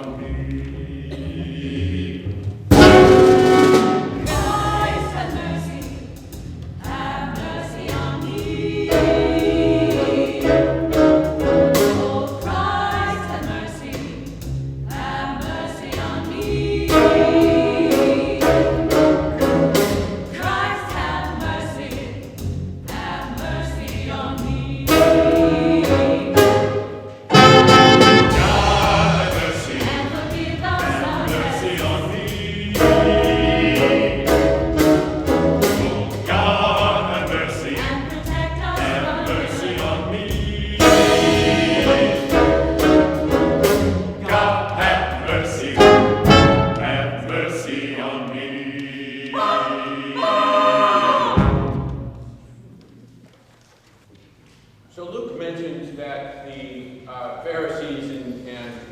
on me. Christ, have mercy on me. Oh, Christ, have mercy on me. Christ, have mercy on me. God have mercy, And forgive us our mercy trespasses. on me. Oh, God have mercy, And protect us have from mercy evil. on me. God have mercy on me. So Luke mentions that the Pharisees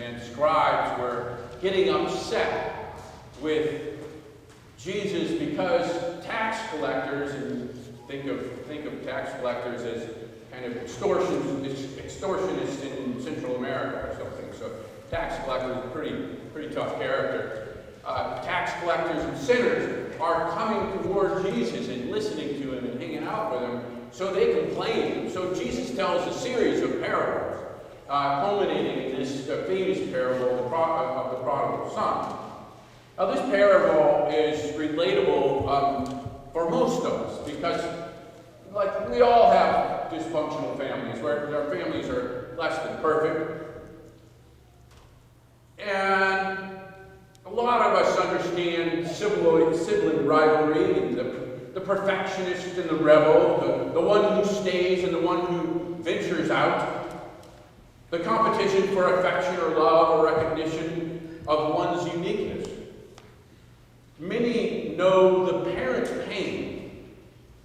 and scribes were getting upset with Jesus because tax collectors, and think of tax collectors as kind of extortionists in Central America or something. So tax collectors are pretty tough character. Tax collectors and sinners are coming toward Jesus and listening to him and hanging out with him. So they complain. So Jesus tells a series of parables, culminating in this famous parable of the prodigal son. Now this parable is relatable for most of us because, like, we all have dysfunctional families where our families are less than perfect. And a lot of us understand sibling rivalry and the perfectionist and the rebel, the one who stays and the one who ventures out, the competition for affection or love or recognition of one's uniqueness. Many know the parent's pain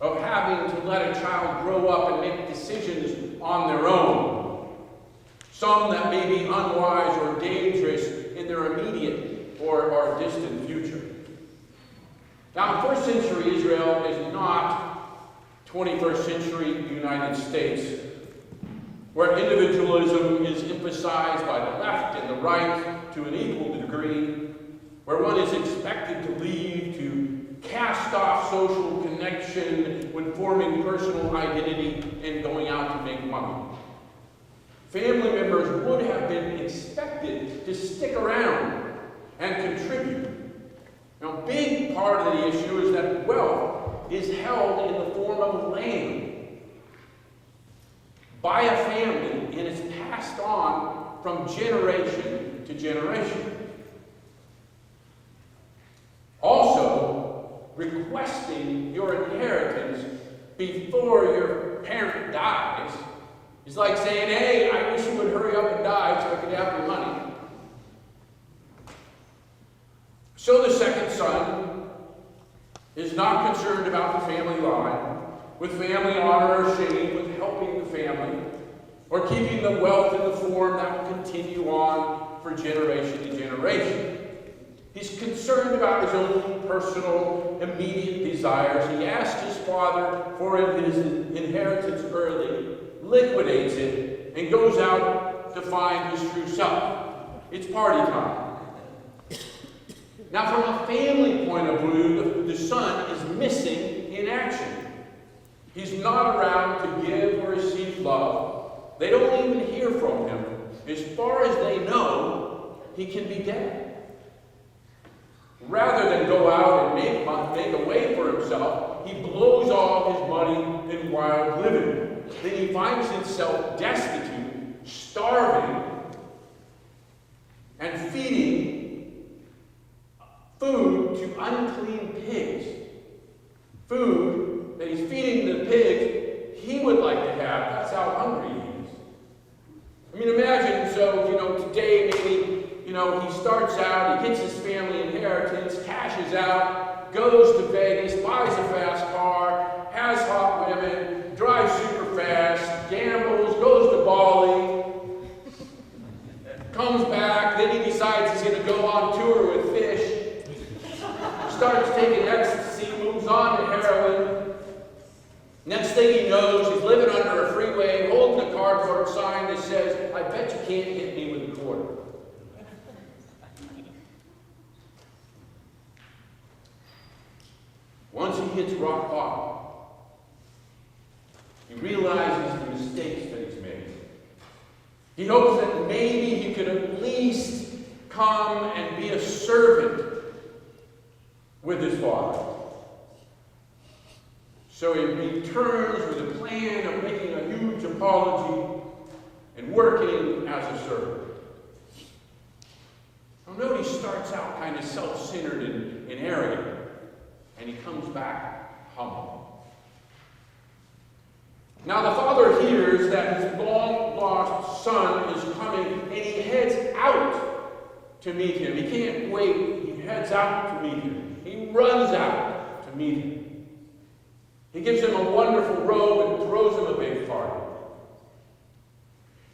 of having to let a child grow up and make decisions on their own, some that may be unwise or dangerous in their immediate or distant future. Now, first century Israel is not 21st century United States, where individualism is emphasized by the left and the right to an equal degree, where one is expected to leave, to cast off social connection when forming personal identity and going out to make money. Family members would have been expected to stick around and contribute. Now, a big part of the issue is that wealth is held in the form of land by a family, and it's passed on from generation to generation. Also, requesting your inheritance before your parent dies is like saying, hey, I wish you would hurry up and die so I could have your money. So the second son is not concerned about the family line, with family honor or shame, with helping the family, or keeping the wealth in the form that will continue on for generation to generation. He's concerned about his own personal, immediate desires. He asks his father for his inheritance early, liquidates it, and goes out to find his true self. It's party time. Now, from a family point of view, the son is missing in action. He's not around to give or receive love. They don't even hear from him. As far as they know, he can be dead. Rather than go out and make a way for himself, he blows all his money in wild living. Then he finds himself destitute, starving, and feeding food to unclean pigs. Food that he's feeding the pigs he would like to have. That's how hungry he is. I mean, imagine, today maybe, he starts out, he gets his family inheritance, cashes out, goes to Vegas, buys a fast car, has hot women, drives super fast, gambles, goes to Bali, comes back, then he decides he's going to go on tour with fish, starts taking ecstasy, moves on to heroin. Next thing he knows, he's living under a freeway, holding a cardboard sign that says, I bet you can't hit me with a quarter. hits rock bottom, he realizes the mistakes that he's made. He hopes that maybe he could at least come and be a servant with his father. So he returns with a plan of making a huge apology and working as a servant. Now note he starts out kind of self-centered and arrogant, and he comes back humble. Now the father hears that his long-lost son is coming, and he heads out to meet him. He can't wait. He heads out to meet him. He runs out to meet him. He gives him a wonderful robe and throws him a big party.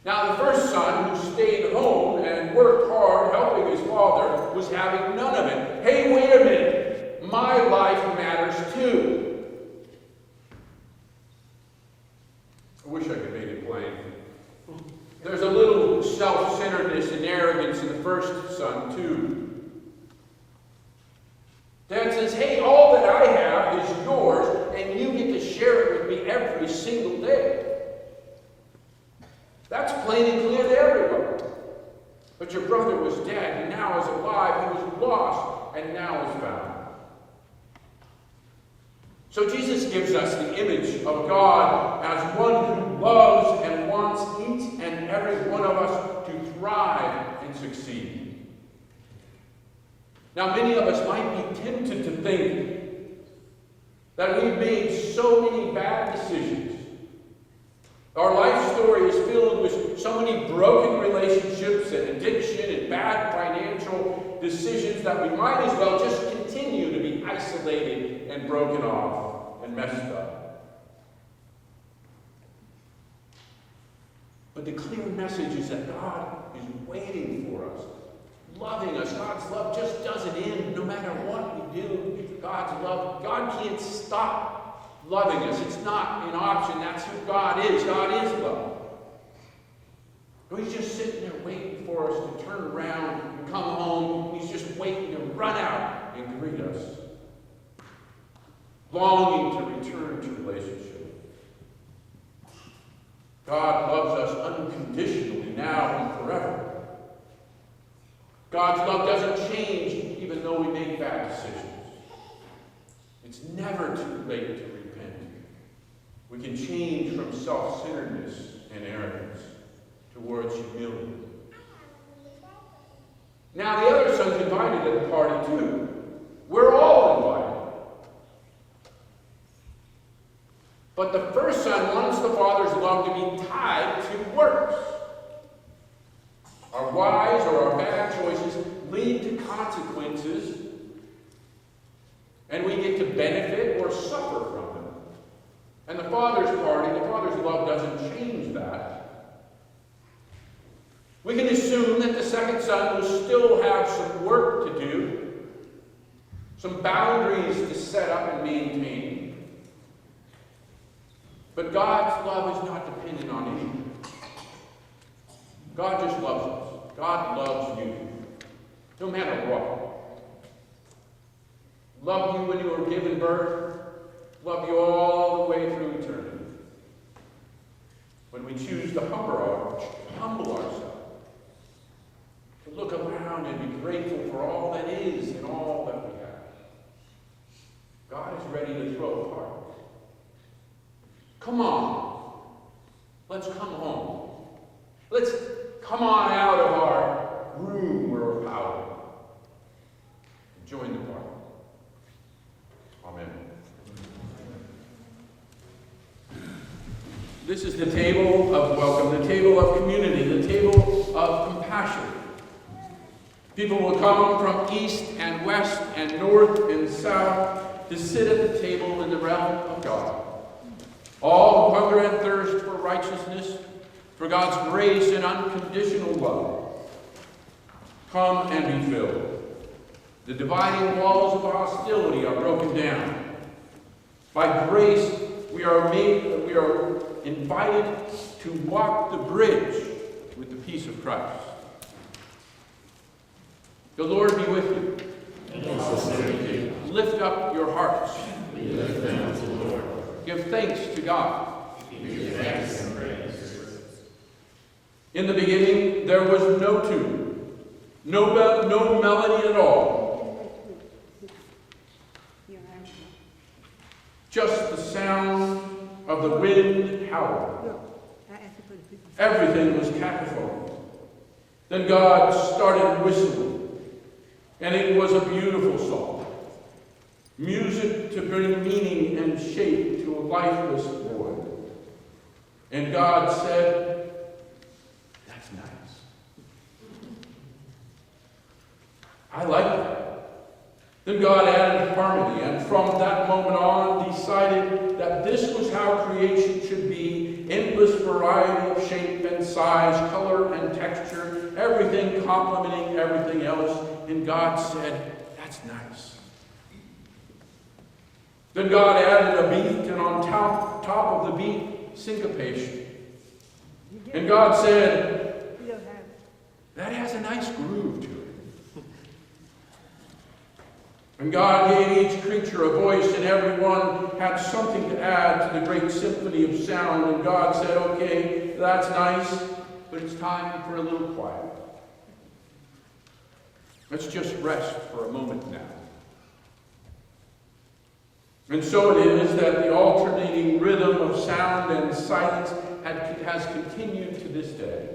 Now the first son, who stayed home and worked hard helping his father, was having none of it. Hey, wait a minute. My life matters too. I wish I could make it plain. There's a little self-centeredness and arrogance in the first son too. Dad says, hey, all that I have is yours, and you get to share it with me every single day. That's plain and clear to everyone. But your brother was dead, and now is alive. He was lost, and now is found. So Jesus gives us the image of God as one who loves and wants each and every one of us to thrive and succeed. Now, many of us might be tempted to think that we've made so many bad decisions. Our life story is filled with so many broken relationships and addiction and bad financial decisions that we might as well just continue to be isolated and broken off and messed up. But the clear message is that God is waiting for us, loving us. God's love just doesn't end no matter what we do. God's love, God can't stop loving us. It's not an option. That's who God is. God is love. But He's just sitting there waiting for us to turn around and come home. He's just waiting to run out and greet us, longing to return to relationship. God loves us unconditionally now and forever. God's love doesn't change even though we make bad decisions. It's never too late to repent. We can change from self-centeredness and arrogance towards humility. Now the other son's invited at the party too. We're all invited. But the first son wants the father's love to be tied to works. Our wise or our bad choices lead to consequences, and we get to benefit or suffer from them. And the father's party, the father's love doesn't change that. We can assume that the second son will still have some work to do, some boundaries to set up and maintain. But God's love is not dependent on anything. God just loves us. God loves you, no matter what. Loved you when you were given birth, loved you all the way through eternity. When we choose to humble ourselves, to look around and be grateful for all that is and all that we have, God is ready to throw a party. Come on, let's come home. Let's come on out of our room where we're powdered. Join the party. Amen. This is the table of welcome, the table of community, the table of compassion. People will come from east and west and north and south to sit at the table in the realm of God. All who hunger and thirst for righteousness, for God's grace and unconditional love, come and be filled. The dividing walls of hostility are broken down. By grace, we are invited to walk the bridge with the peace of Christ. The Lord be with you. And also with you. Lift up your hearts. Give thanks to the Lord. Give thanks to God. Give thanks and praise. In the beginning, there was no tune, no melody at all. Just the sound of the wind howling. Everything was cacophony. Then God started whistling, and it was a beautiful song. Music to bring meaning and shape to a lifeless void. And God said, "That's nice. I like that." Then God added harmony, and from that moment on decided that this was how creation should be: endless variety of shape and size, color and texture, everything complementing everything else. And God said, "That's nice." Then God added a beat, and on top of the beat, syncopation. And God said, "That has a nice groove to it." And God gave each creature a voice, and everyone had something to add to the great symphony of sound. And God said, "Okay, that's nice, but it's time for a little quiet. Let's just rest for a moment now." And so it is that the alternating rhythm of sound and silence has continued to this day.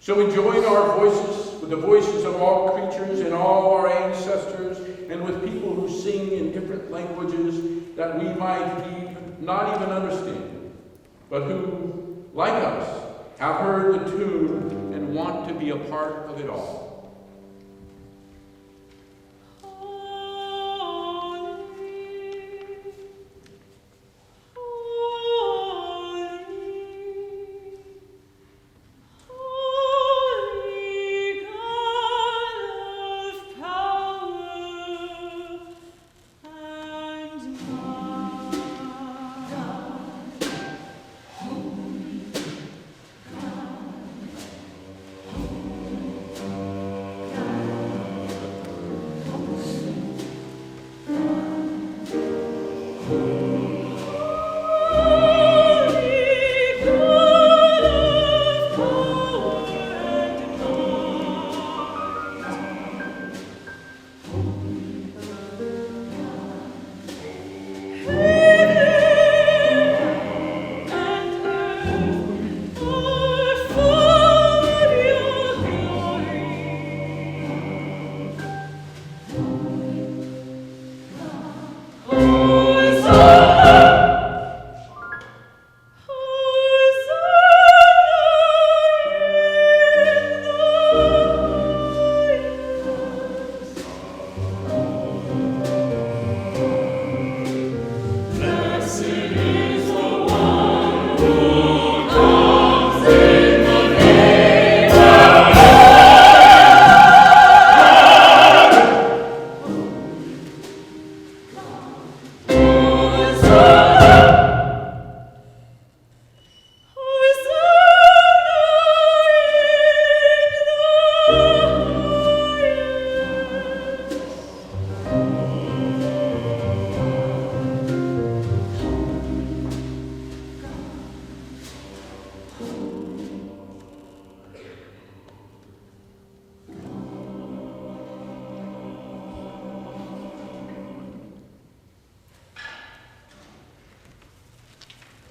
So we join our voices with the voices of all creatures and all our ancestors, and with people who sing in different languages that we might not even understand, but who, like us, have heard the tune and want to be a part of it all.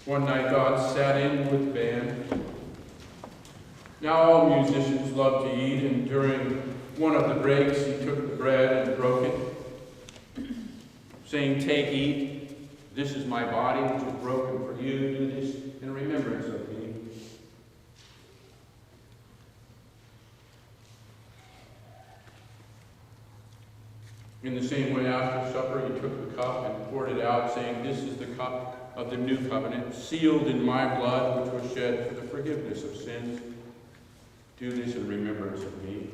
One night God sat in with the band. Now all musicians love to eat, and during one of the breaks he took the bread and broke it, saying, "Take, eat, this is my body which is broken for you. Do this in remembrance of me." In the same way, after supper, he took the cup and poured it out, saying, "This is the cup of the new covenant, sealed in my blood, which was shed for the forgiveness of sins. Do this in remembrance of me."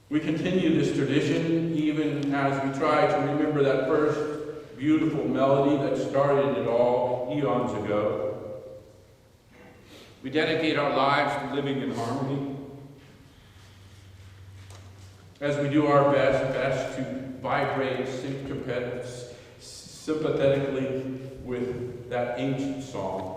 We continue this tradition even as we try to remember that first beautiful melody that started it all eons ago. We dedicate our lives to living in harmony. as we do our best to vibrate sympathetically with that ancient song.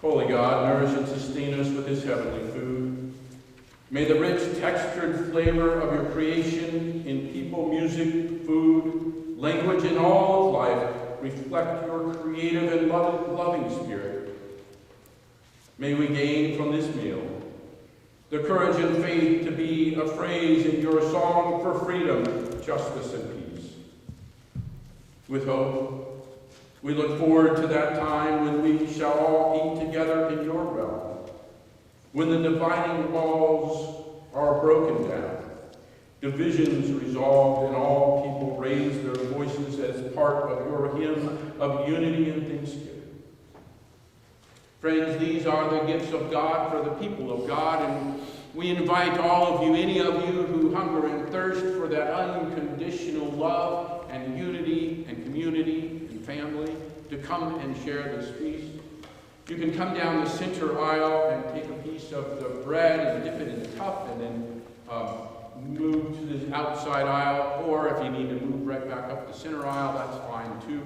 Holy God, nourish and sustain us with this heavenly food. May the rich, textured flavor of your creation in people, music, food, language, and all of life reflect your creative and loving spirit. May we gain from this meal the courage and faith to be a phrase in your song for freedom, justice, and peace. With hope, we look forward to that time when we shall all eat together in your realm, when the dividing walls are broken down, divisions resolved, and all people raise their voices as part of your hymn of unity and thanksgiving. Friends, these are the gifts of God for the people of God, and we invite all of you, any of you who hunger and thirst for that unconditional love and unity and community and family, to come and share this feast. You can come down the center aisle and take a piece of the bread and dip it in the cup, and then move to the outside aisle, or if you need to move right back up the center aisle, that's fine too.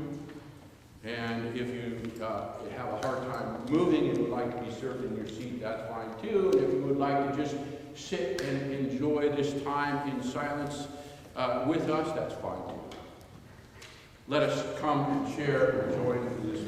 And if you have a hard time moving and would like to be served in your seat, that's fine too. And if you would like to just sit and enjoy this time in silence with us, that's fine too. Let us come and share and join in this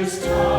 Stream.